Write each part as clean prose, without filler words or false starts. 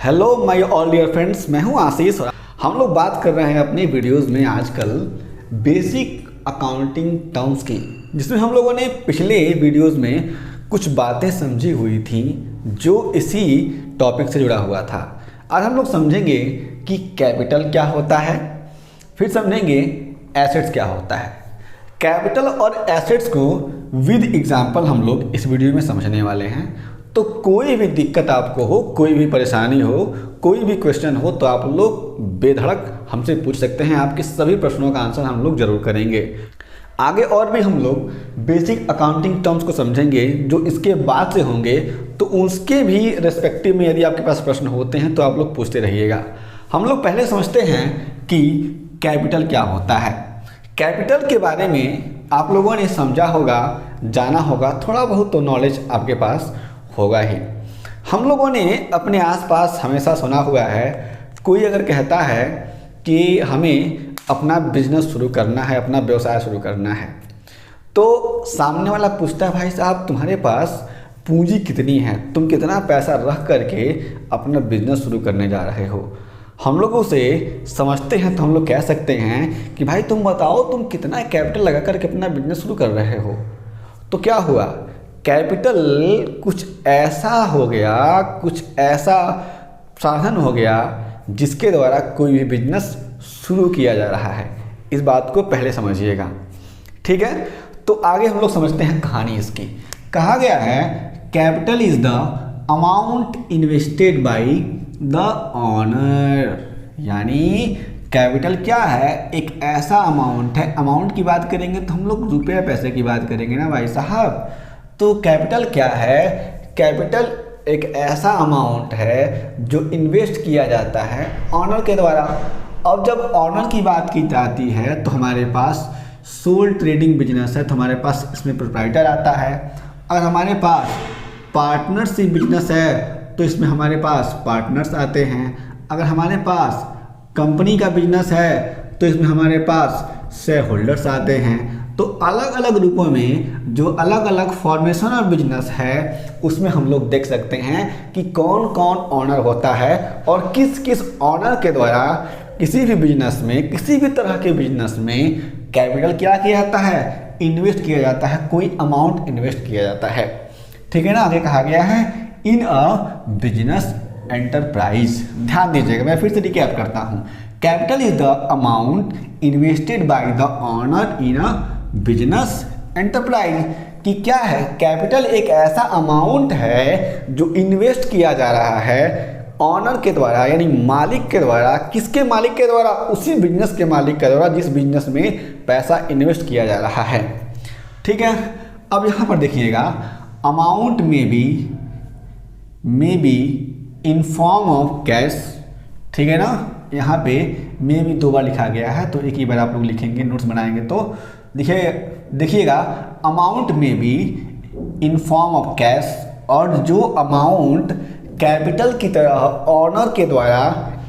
Hello my all dear friends, मैं हूं आशीष और हम लोग बात कर रहे हैं अपनी वीडियोस में आजकल बेसिक अकाउंटिंग टर्म्स की, जिसमें हम लोगों ने पिछले वीडियोस में कुछ बातें समझी हुई थी जो इसी टॉपिक से जुड़ा हुआ था। आज हम लोग समझेंगे कि कैपिटल क्या होता है, फिर समझेंगे एसेट्स क्या होता है। कैपिटल और एसेट्स को विद एग्जाम्पल हम लोग इस वीडियो में समझने वाले हैं। तो कोई भी दिक्कत आपको हो, कोई भी परेशानी हो, कोई भी क्वेश्चन हो तो आप लोग बेधड़क हमसे पूछ सकते हैं। आपके सभी प्रश्नों का आंसर हम लोग जरूर करेंगे। आगे और भी हम लोग बेसिक अकाउंटिंग टर्म्स को समझेंगे जो इसके बाद से होंगे, तो उसके भी रेस्पेक्टिव में यदि आपके पास प्रश्न होते हैं तो आप लोग पूछते रहिएगा। हम लोग पहले समझते हैं कि कैपिटल क्या होता है। कैपिटल के बारे में आप लोगों ने समझा होगा, जाना होगा, थोड़ा बहुत तो नॉलेज आपके पास होगा ही। हम लोगों ने अपने आसपास हमेशा सुना हुआ है, कोई अगर कहता है कि हमें अपना बिजनेस शुरू करना है, अपना व्यवसाय शुरू करना है, तो सामने वाला पूछता है, भाई साहब तुम्हारे पास पूंजी कितनी है, तुम कितना पैसा रख करके अपना बिजनेस शुरू करने जा रहे हो। हम लोग उसे समझते हैं तो हम लोग कह सकते हैं कि भाई तुम बताओ तुम कितना कैपिटल लगा करके अपना बिजनेस शुरू कर रहे हो। तो क्या हुआ, कैपिटल कुछ ऐसा हो गया, कुछ ऐसा साधन हो गया जिसके द्वारा कोई भी बिजनेस शुरू किया जा रहा है। इस बात को पहले समझिएगा, ठीक है। तो आगे हम लोग समझते हैं कहानी इसकी। कहा गया है capital is the amount invested by the owner, यानी कैपिटल क्या है, एक ऐसा अमाउंट है। अमाउंट की बात करेंगे तो हम लोग रुपये पैसे की बात करेंगे ना भाई साहब। तो कैपिटल क्या है, कैपिटल एक ऐसा अमाउंट है जो इन्वेस्ट किया जाता है ऑनर के द्वारा। अब जब ऑनर की बात की जाती है तो हमारे पास सोल ट्रेडिंग बिजनेस है, तो हमारे पास इसमें प्रोप्राइटर आता है। अगर हमारे पास पार्टनरशिप बिजनेस है तो इसमें हमारे पास पार्टनर्स आते हैं। अगर हमारे पास कंपनी का बिजनेस है तो इसमें हमारे पास शेयर होल्डर्स आते हैं। तो अलग अलग रूपों में जो अलग अलग फॉर्मेशन ऑफ बिजनेस है उसमें हम लोग देख सकते हैं कि कौन कौन ऑनर होता है और किस किस ऑनर के द्वारा किसी भी बिजनेस में, किसी भी तरह के बिजनेस में कैपिटल क्या किया जाता है, इन्वेस्ट किया जाता है, कोई अमाउंट इन्वेस्ट किया जाता है, ठीक है ना। आगे कहा गया है इन अ बिजनेस एंटरप्राइज। ध्यान दीजिएगा, मैं फिर से रिकैप करता हूँ। Capital is the amount invested by the owner in a business enterprise. कि क्या है, कैपिटल एक ऐसा अमाउंट है जो इन्वेस्ट किया जा रहा है ऑनर के द्वारा, यानी मालिक के द्वारा। किसके मालिक के द्वारा, उसी बिजनेस के मालिक के द्वारा जिस बिजनेस में पैसा इन्वेस्ट किया जा रहा है, ठीक है। अब यहाँ पर देखिएगा, अमाउंट में be in form of cash, ठीक है ना। यहाँ पे में भी 2 बार लिखा गया है, तो एक ही बार आप लोग लिखेंगे, नोट्स बनाएंगे तो देखिएगा अमाउंट में be in form of cash, और जो अमाउंट कैपिटल की तरह ऑनर के द्वारा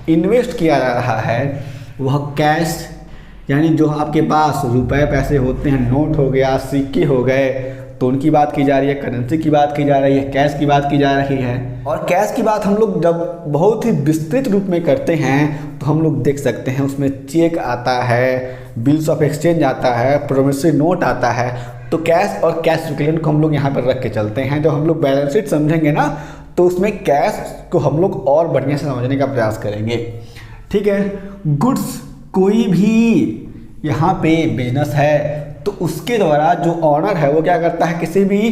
इन्वेस्ट किया जा रहा है वह कैश, यानी जो आपके पास रुपए पैसे होते हैं, नोट हो गया, सिक्के हो गए, तो उनकी बात की जा रही है, करेंसी की बात की जा रही है, कैश की बात की जा रही है। और कैश की बात हम लोग जब बहुत ही विस्तृत रूप में करते हैं तो हम लोग देख सकते हैं उसमें चेक आता है, बिल्स ऑफ एक्सचेंज आता है, प्रोमिसरी नोट आता है। तो कैश और कैश इक्विवेलेंट को हम लोग यहाँ पर रख के चलते हैं। जब हम लोग बैलेंस शीट समझेंगे ना तो उसमें कैश को हम लोग और बढ़िया से समझने का प्रयास करेंगे, ठीक है। गुड्स, कोई भी यहाँ पे बिजनेस है तो उसके द्वारा जो ऑनर है वो क्या करता है, किसी भी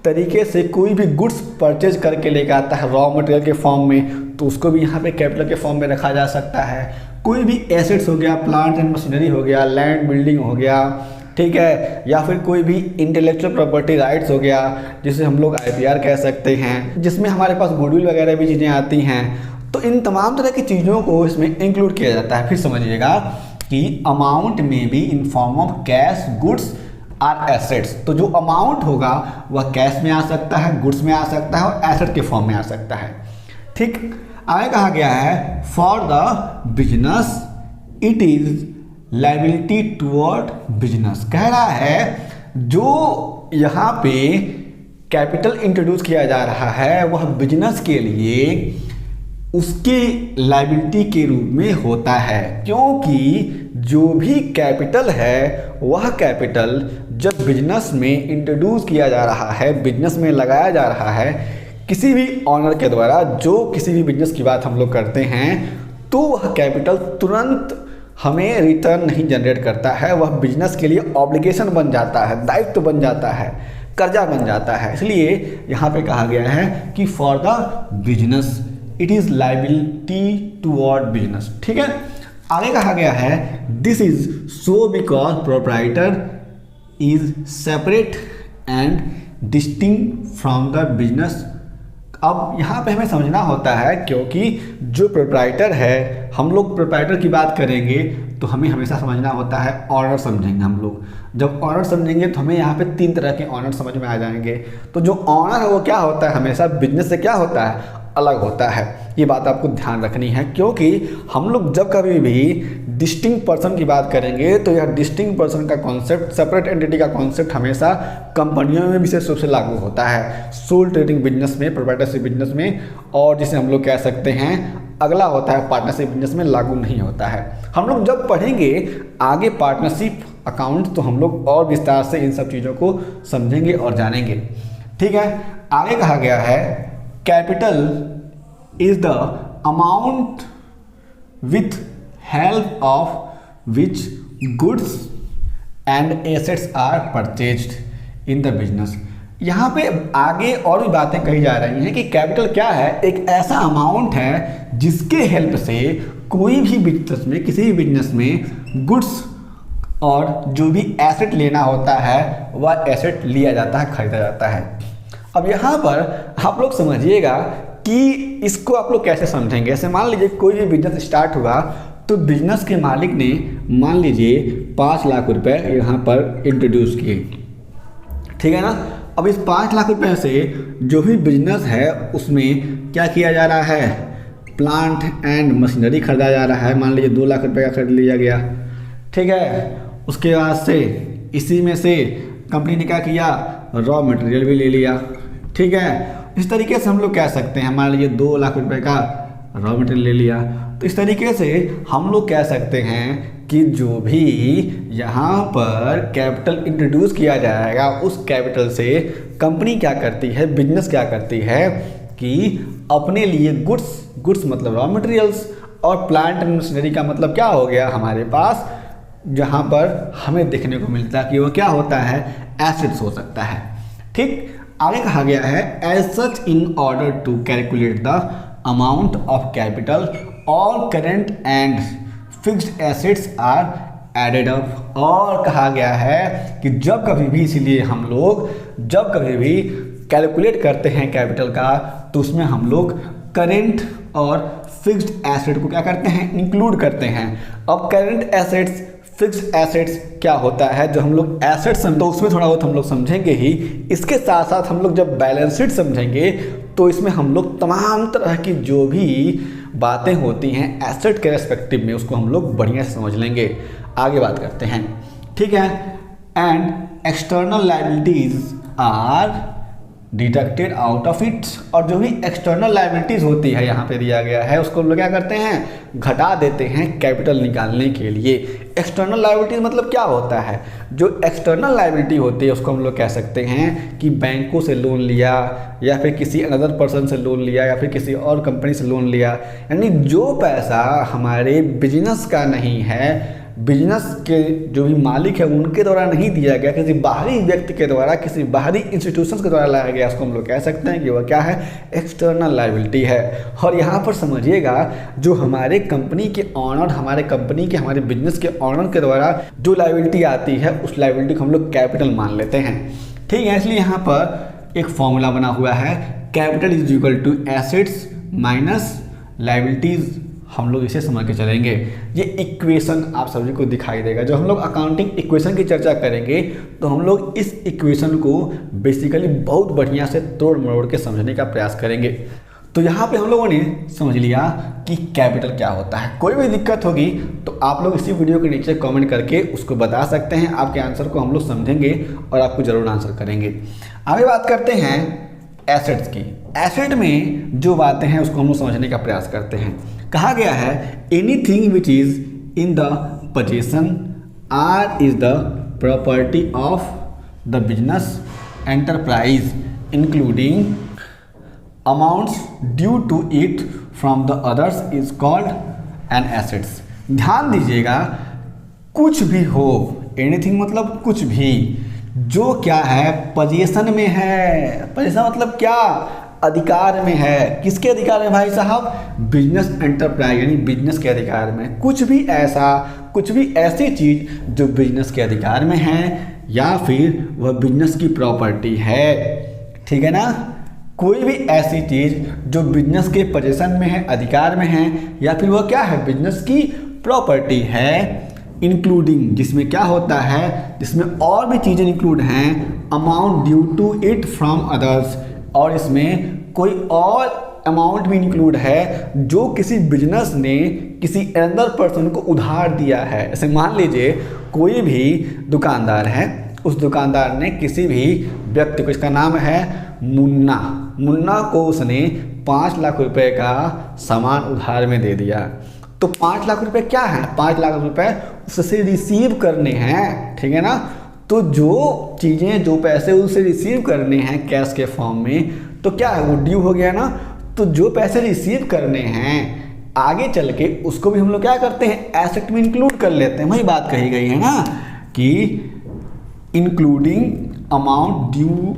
तरीके से कोई भी गुड्स परचेज करके लेकर आता है रॉ मटेरियल के फॉर्म में, तो उसको भी यहाँ पे कैपिटल के फॉर्म में रखा जा सकता है। कोई भी एसेट्स हो गया, प्लांट एंड मशीनरी हो गया, लैंड बिल्डिंग हो गया, ठीक है, या फिर कोई भी इंटेलेक्चुअल प्रॉपर्टी राइट्स हो गया जिसे हम लोग IPR कह सकते हैं, जिसमें हमारे पास गुडविल वगैरह भी चीज़ें आती हैं। तो इन तमाम तरह की चीज़ों को इसमें इंक्लूड किया जाता है। फिर समझिएगा कि अमाउंट में भी in form of cash, goods or assets. तो जो अमाउंट होगा वह कैश में आ सकता है, गुड्स में आ सकता है और एसेट के फॉर्म में आ सकता है, ठीक। आगे कहा गया है for the business it is liability toward business. कह रहा है जो यहाँ पे कैपिटल इंट्रोड्यूस किया जा रहा है वह बिजनेस के लिए उसके लायबिलिटी के रूप में होता है, क्योंकि जो भी कैपिटल है वह कैपिटल जब बिजनेस में इंट्रोड्यूस किया जा रहा है, बिजनेस में लगाया जा रहा है किसी भी ऑनर के द्वारा, जो किसी भी बिजनेस की बात हम लोग करते हैं, तो वह कैपिटल तुरंत हमें रिटर्न नहीं जनरेट करता है, वह बिजनेस के लिए ऑब्लिगेशन बन जाता है, दायित्व बन जाता है, कर्जा बन जाता है। इसलिए यहाँ पे कहा गया है कि for the business it is liability toward business. ठीक है, आगे कहा गया है this is so because proprietor is separate and distinct from the business. अब यहाँ पे हमें समझना होता है, क्योंकि जो प्रोप्राइटर है, हम लोग प्रोप्राइटर की बात करेंगे तो हमें हमेशा समझना होता है ऑनर समझेंगे हम लोग। जब ऑनर समझेंगे तो हमें यहाँ पे 3 तरह के ऑनर समझ में आ जाएंगे। तो जो ऑनर है वो क्या होता है, हमेशा बिजनेस से क्या होता है, अलग होता है। ये बात आपको ध्यान रखनी है, क्योंकि हम लोग जब कभी भी डिस्टिंक्ट पर्सन की बात करेंगे तो यह डिस्टिंक्ट पर्सन का कॉन्सेप्ट, सेपरेट एंटिटी का कॉन्सेप्ट हमेशा कंपनियों में विशेष रूप से लागू होता है, सोल ट्रेडिंग बिजनेस में, प्रोप्राइटरशिप बिजनेस में, और जिसे हम लोग कह सकते हैं अगला होता है पार्टनरशिप बिजनेस में लागू नहीं होता है। हम लोग जब पढ़ेंगे आगे पार्टनरशिप अकाउंट तो हम लोग और विस्तार से इन सब चीज़ों को समझेंगे और जानेंगे। ठीक है, आगे कहा गया है capital is the amount with help of which goods and assets are purchased in the business। यहाँ पे आगे और भी बातें कही जा रही हैं कि कैपिटल क्या है, एक ऐसा अमाउंट है जिसके हेल्प से कोई भी बिजनेस में, किसी भी बिजनेस में गुड्स और जो भी एसेट लेना होता है वह एसेट लिया जाता है, खरीदा जाता है। अब यहाँ पर आप लोग समझिएगा कि इसको आप लोग कैसे समझेंगे। ऐसे मान लीजिए कोई भी बिजनेस स्टार्ट हुआ तो बिजनेस के मालिक ने मान लीजिए 5 लाख रुपए यहाँ पर इंट्रोड्यूस किए, ठीक है ना। अब इस 5 लाख रुपए से जो भी बिजनेस है उसमें क्या किया जा रहा है, प्लांट एंड मशीनरी खरीदा जा रहा है। मान लीजिए 2 लाख रुपए का खरीद लिया गया, ठीक है। उसके बाद से इसी में से कंपनी ने क्या किया, रॉ मटेरियल भी ले लिया, ठीक है। इस तरीके से हम लोग कह सकते हैं, मान लीजिए 2 लाख रुपए का रॉ मटेरियल ले लिया, तो इस तरीके से हम लोग कह सकते हैं कि जो भी यहाँ पर कैपिटल इंट्रोड्यूस किया जाएगा उस कैपिटल से कंपनी क्या करती है, बिजनेस क्या करती है कि अपने लिए गुड्स मतलब रॉ मटेरियल्स, और प्लांट एंड मशीनरी का मतलब क्या हो गया हमारे पास, जहाँ पर हमें देखने को मिलता है कि वो क्या होता है, एसेट्स हो सकता है। ठीक, आगे कहा गया है as such in order to calculate the amount of capital all current and fixed assets are added up. और कहा गया है कि जब कभी भी, इसीलिए हम लोग जब कभी भी कैलकुलेट करते हैं कैपिटल का तो उसमें हम लोग करेंट और फिक्स्ड एसेट को क्या करते हैं, इंक्लूड करते हैं। अब करेंट एसेट्स, फिक्स्ड एसेट्स क्या होता है, जो हम लोग एसेट्स तो उसमें थोड़ा बहुत हम लोग समझेंगे ही। इसके साथ साथ हम लोग जब बैलेंस शीट समझेंगे तो इसमें हम लोग तमाम तरह की जो भी बातें होती हैं एसेट के रेस्पेक्टिव में उसको हम लोग बढ़िया से समझ लेंगे। आगे बात करते हैं, ठीक है। And external liabilities are deducted out of it. और जो भी एक्सटर्नल लायबिलिटीज होती है यहाँ पे दिया गया है उसको हम लोग क्या करते हैं, घटा देते हैं कैपिटल निकालने के लिए। एक्सटर्नल लायबिलिटीज मतलब क्या होता है, जो एक्सटर्नल लायबिलिटी होती है उसको हम लोग कह सकते हैं कि बैंकों से लोन लिया या फिर किसी अनदर पर्सन से लोन लिया या फिर किसी और कंपनी से लोन लिया, यानी जो पैसा हमारे बिजनेस का नहीं है, बिजनेस के जो भी मालिक है उनके द्वारा नहीं दिया गया, किसी बाहरी व्यक्ति के द्वारा, किसी बाहरी इंस्टीट्यूशंस के द्वारा लाया गया, उसको हम लोग कह सकते हैं कि वह क्या है, एक्सटर्नल लायबिलिटी है। और यहाँ पर समझिएगा जो हमारे कंपनी के ऑनर, हमारे कंपनी के, हमारे बिजनेस के ऑनर के द्वारा जो लायबिलिटी आती है उस लायबिलिटी को हम लोग कैपिटल मान लेते हैं, ठीक है। इसलिए यहाँ पर एक फॉर्मूला बना हुआ है, capital is equal to assets minus liabilities. हम लोग इसे समझ के चलेंगे। ये इक्वेशन आप सभी को दिखाई देगा। जब हम लोग अकाउंटिंग इक्वेशन की चर्चा करेंगे तो हम लोग इस इक्वेशन को बेसिकली बहुत बढ़िया से तोड़ मरोड़ के समझने का प्रयास करेंगे। तो यहाँ पे हम लोगों ने समझ लिया कि कैपिटल क्या होता है। कोई भी दिक्कत होगी तो आप लोग इसी वीडियो के नीचे कमेंट करके उसको बता सकते हैं। आपके आंसर को हम लोग समझेंगे और आपको ज़रूर आंसर करेंगे। आगे बात करते हैं एसेट्स की। एसेट में जो बातें हैं उसको हम लोग समझने का प्रयास करते हैं। कहा गया है anything which is in the possession or is the property of the business enterprise including amounts due to it from the others is called an assets. ध्यान दीजिएगा, कुछ भी हो, एनीथिंग मतलब कुछ भी, जो क्या है पोजीशन में है। पोजीशन मतलब क्या, अधिकार में है। किसके अधिकार में भाई साहब? बिजनेस एंटरप्राइज यानी बिजनेस के अधिकार में। कुछ भी ऐसी चीज जो बिजनेस के अधिकार में है या फिर वह बिजनेस की प्रॉपर्टी है, ठीक है ना। कोई भी ऐसी चीज जो बिजनेस के पोजीशन में है, अधिकार में है, या फिर वह क्या है, बिजनेस की प्रॉपर्टी है, इंक्लूडिंग, जिसमें क्या होता है, जिसमें और भी चीज़ें इंक्लूड हैं, amount due to it from others, और इसमें कोई और अमाउंट भी इंक्लूड है जो किसी बिजनेस ने किसी अदर पर्सन को उधार दिया है। जैसे मान लीजिए कोई भी दुकानदार है, उस दुकानदार ने किसी भी व्यक्ति को, इसका नाम है मुन्ना को उसने 5 लाख रुपए का सामान उधार में दे दिया। तो 5 लाख रुपए क्या है? 5 लाख रुपए उससे रिसीव करने हैं, ठीक है ना। तो जो चीज़ें, जो पैसे उससे रिसीव करने हैं कैश के फॉर्म में, तो क्या है, वो ड्यू हो गया ना। तो जो पैसे रिसीव करने हैं आगे चल के उसको भी हम लोग क्या करते हैं, एसेट में इंक्लूड कर लेते हैं। वही बात कही गई है ना कि including amount due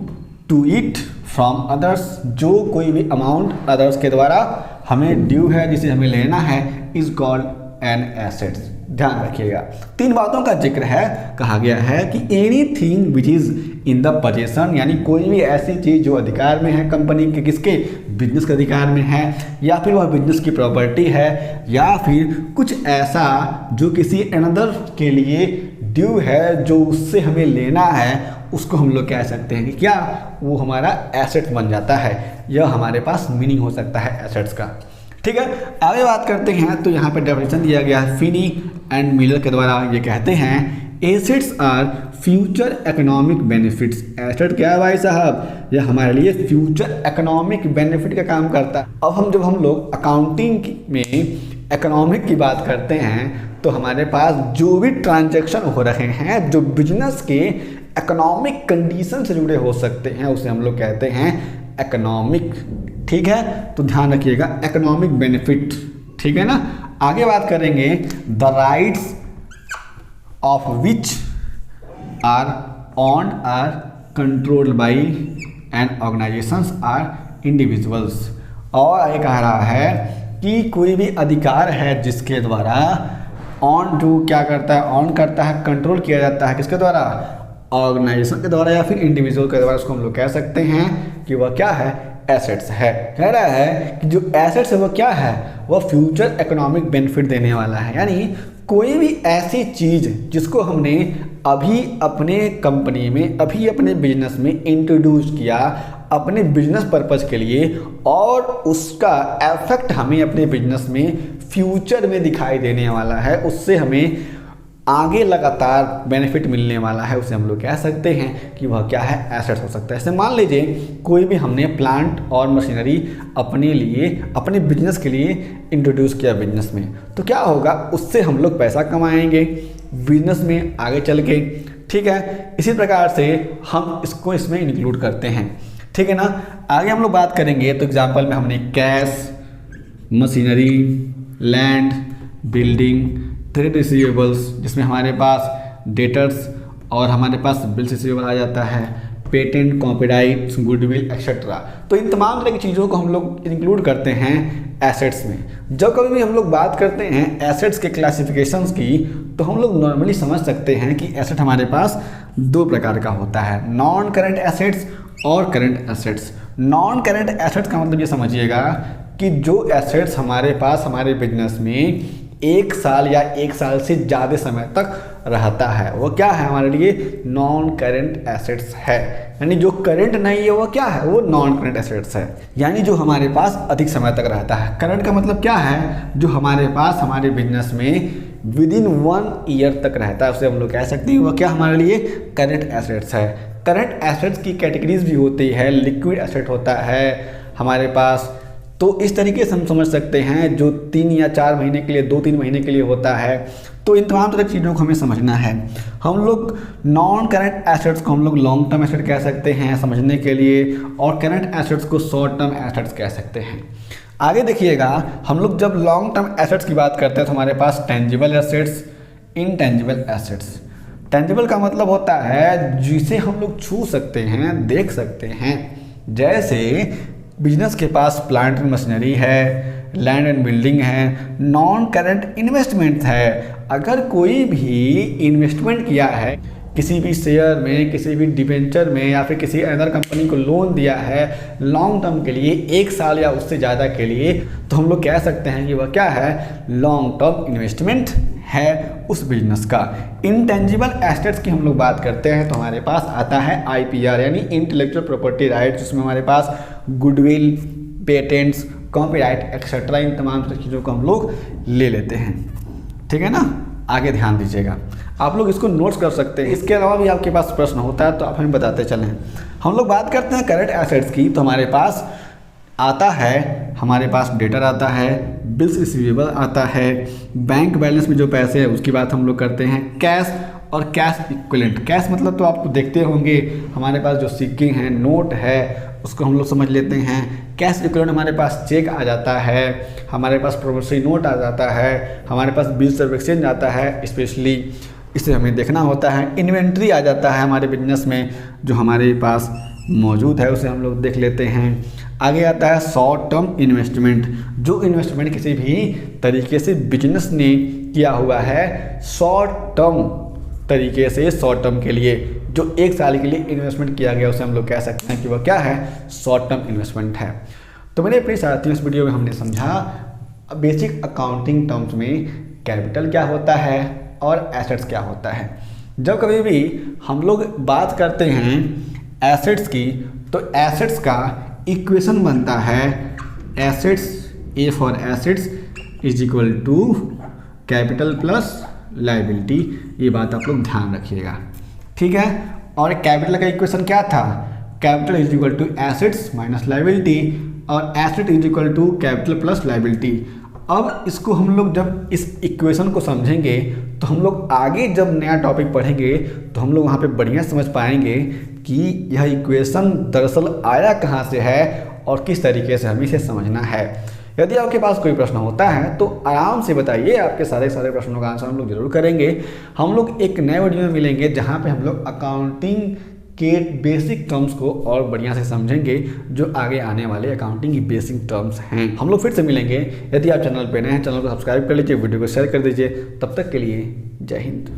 to it from others, जो कोई भी अमाउंट अदर्स के द्वारा हमें ड्यू है, जिसे हमें लेना है, इज कॉल्ड एन एसेट्स। ध्यान रखिएगा, 3 बातों का जिक्र है। कहा गया है कि anything which is in the possession, यानी कोई भी ऐसी चीज़ जो अधिकार में है कंपनी के, किसके, बिजनेस के अधिकार में है, या फिर वह बिजनेस की प्रॉपर्टी है, या फिर कुछ ऐसा जो किसी अनदर के लिए ड्यू है, जो उससे हमें लेना है, उसको हम लोग कह सकते हैं कि क्या, वो हमारा एसेट बन जाता है। यह हमारे पास मीनिंग हो सकता है एसेट्स का, ठीक है। आगे बात करते हैं तो यहाँ पे डेफिनेशन दिया गया है फिनी एंड मिलर के द्वारा। ये कहते हैं assets are future economic benefits. Asset क्या है भाई साहब? यह हमारे लिए फ्यूचर इकोनॉमिक बेनिफिट का काम करता है। अब जब हम लोग अकाउंटिंग में इकोनॉमिक की बात करते हैं तो हमारे पास जो भी ट्रांजैक्शन हो रहे हैं जो बिजनेस के इकोनॉमिक कंडीशन से जुड़े हो सकते हैं, उसे हम लोग कहते हैं इकोनॉमिक, ठीक है। तो ध्यान रखिएगा, इकोनॉमिक बेनिफिट, ठीक है ना। आगे बात करेंगे the rights of which are owned or controlled by and organisations or individuals. और आगे कह रहा है कि कोई भी अधिकार है जिसके द्वारा ऑन जो क्या करता है, ऑन करता है, कंट्रोल किया जाता है, किसके द्वारा, ऑर्गेनाइजेशन के द्वारा या फिर इंडिविजुअल के द्वारा। उसको हम लोग कह सकते हैं कि वह क्या है, एसेट्स है। कह रहा है कि जो एसेट्स है वो क्या है, वह फ्यूचर इकोनॉमिक बेनिफिट देने वाला है। यानी कोई भी ऐसी चीज़ जिसको हमने अभी अपने कंपनी में, अभी अपने बिजनेस में इंट्रोड्यूस किया अपने बिजनेस पर्पज़ के लिए, और उसका इफेक्ट हमें अपने बिजनेस में फ्यूचर में दिखाई देने वाला है, उससे हमें आगे लगातार बेनिफिट मिलने वाला है, उसे हम लोग कह सकते हैं कि वह क्या है, एसेट्स हो सकता है। जैसे मान लीजिए कोई भी हमने प्लांट और मशीनरी अपने लिए, अपने बिजनेस के लिए इंट्रोड्यूस किया बिजनेस में, तो क्या होगा, उससे हम लोग पैसा कमाएंगे बिजनेस में आगे चल के, ठीक है। इसी प्रकार से हम इसको इसमें इंक्लूड करते हैं, ठीक है ना। आगे हम लोग बात करेंगे तो एग्जाम्पल में हमने cash, machinery, land, building, trade receivables, जिसमें हमारे पास डेटर्स और हमारे पास बिल्स रिसीवेबल आ जाता है, पेटेंट, कॉपीराइट, गुडविल एक्सेट्रा। तो इन तमाम तरह की चीज़ों को हम लोग इंक्लूड करते हैं एसेट्स में। जब कभी भी हम लोग बात करते हैं एसेट्स के क्लासिफिकेशंस की, तो हम लोग नॉर्मली समझ सकते हैं कि एसेट हमारे पास 2 प्रकार का होता है, नॉन करंट एसेट्स और current assets. Non current assets का मतलब ये समझिएगा कि जो एसेट्स हमारे पास हमारे बिजनेस में 1 साल या 1 साल से ज़्यादा समय तक रहता है, वो क्या है, हमारे लिए नॉन करंट एसेट्स है। यानी जो करंट नहीं है वो क्या है, वो नॉन करंट एसेट्स है, यानी जो हमारे पास अधिक समय तक रहता है। करंट का मतलब क्या है, जो हमारे पास हमारे बिजनेस में विदिन 1 ईयर तक रहता है, उसे हम लोग कह सकते हैं वो क्या हमारे लिए करंट एसेट्स है। करंट एसेट्स की कैटेगरीज भी होती है, लिक्विड एसेट होता है, हमारे पास। तो इस तरीके से हम समझ सकते हैं जो 3 या 4 महीने के लिए, 2-3 महीने के लिए होता है। तो इन तमाम तरह की चीज़ों को हमें समझना है। हम लोग नॉन करंट एसेट्स को हम लोग लॉन्ग टर्म एसेट कह सकते हैं समझने के लिए, और करंट एसेट्स को शॉर्ट टर्म एसेट्स कह सकते हैं। आगे देखिएगा, हम लोग जब लॉन्ग टर्म एसेट्स की बात करते हैं तो हमारे पास tangible assets, intangible assets. Tangible का मतलब होता है जिसे हम लोग छू सकते हैं, देख सकते हैं। जैसे बिजनेस के पास प्लांट एंड मशीनरी है, लैंड एंड बिल्डिंग है, नॉन करंट इन्वेस्टमेंट है। अगर कोई भी इन्वेस्टमेंट किया है किसी भी शेयर में, किसी भी डिबेंचर में, या फिर किसी अदर कंपनी को लोन दिया है लॉन्ग टर्म के लिए, 1 साल या उससे ज़्यादा के लिए, तो हम लोग कह सकते हैं कि वह क्या है, लॉन्ग टर्म इन्वेस्टमेंट है उस बिजनेस का। इंटेंजिबल एसेट्स की हम लोग बात करते हैं तो हमारे पास आता है IPR यानी इंटेलेक्चुअल प्रॉपर्टी राइट, जिसमें हमारे पास गुडविल, पेटेंट्स, कॉपीराइट एक्सेट्रा, इन तमाम चीज़ों को हम लोग ले लेते हैं। ठीक है ना, आगे ध्यान दीजिएगा, आप लोग इसको नोट्स कर सकते हैं। इसके अलावा भी आपके पास प्रश्न होता है तो आप हमें बताते चलें। हम लोग बात करते हैं करंट एसेट्स की, तो हमारे पास आता है, हमारे पास डेटर आता है, बिल्स रिसीवेबल आता है, बैंक बैलेंस में जो पैसे हैं उसकी बात हम लोग करते हैं, कैश और कैश इक्विवेलेंट। कैश मतलब तो आप देखते होंगे, हमारे पास जो सिक्के हैं, नोट है, उसको हम लोग समझ लेते हैं। कैश इक्विवेलेंट हमारे पास चेक आ जाता है, हमारे पास प्रोमिसरी नोट आ जाता है, हमारे पास बिल्स ऑफ एक्सचेंज आता है, स्पेशली इसे हमें देखना होता है। इन्वेंट्री आ जाता है हमारे बिजनेस में, जो हमारे पास मौजूद है उसे हम लोग देख लेते हैं। आगे आता है शॉर्ट टर्म इन्वेस्टमेंट, जो इन्वेस्टमेंट किसी भी तरीके से बिजनेस ने किया हुआ है शॉर्ट टर्म तरीके से, शॉर्ट टर्म के लिए, जो 1 साल के लिए इन्वेस्टमेंट किया गया उसे हम लोग कह सकते हैं कि वह क्या है, शॉर्ट टर्म इन्वेस्टमेंट है। तो मेरे प्रिय साथियों, इस वीडियो में हमने समझा बेसिक अकाउंटिंग टर्म्स में कैपिटल क्या होता है और एसेट्स क्या होता है। जब कभी भी हम लोग बात करते हैं एसेट्स की, तो एसेट्स का इक्वेशन बनता है assets, A for assets is equal to capital plus liability. ये बात आप लोग ध्यान रखिएगा, ठीक है। और कैपिटल का इक्वेशन क्या था, capital is equal to assets minus liability, और asset is equal to capital plus liability. अब इसको हम लोग जब इस इक्वेशन को समझेंगे तो हम लोग आगे जब नया टॉपिक पढ़ेंगे तो हम लोग वहाँ पे बढ़िया समझ पाएंगे कि यह इक्वेशन दरअसल आया कहाँ से है और किस तरीके से हमें इसे समझना है। यदि आपके पास कोई प्रश्न होता है तो आराम से बताइए, आपके सारे प्रश्नों का आंसर हम लोग जरूर करेंगे। हम लोग एक नए वीडियो में मिलेंगे जहाँ पे हम लोग अकाउंटिंग के बेसिक टर्म्स को और बढ़िया से समझेंगे, जो आगे आने वाले अकाउंटिंग की बेसिक टर्म्स हैं। हम लोग फिर से मिलेंगे। यदि आप चैनल पे नए हैं, चैनल को सब्सक्राइब कर लीजिए, वीडियो को शेयर कर दीजिए। तब तक के लिए जय हिंद।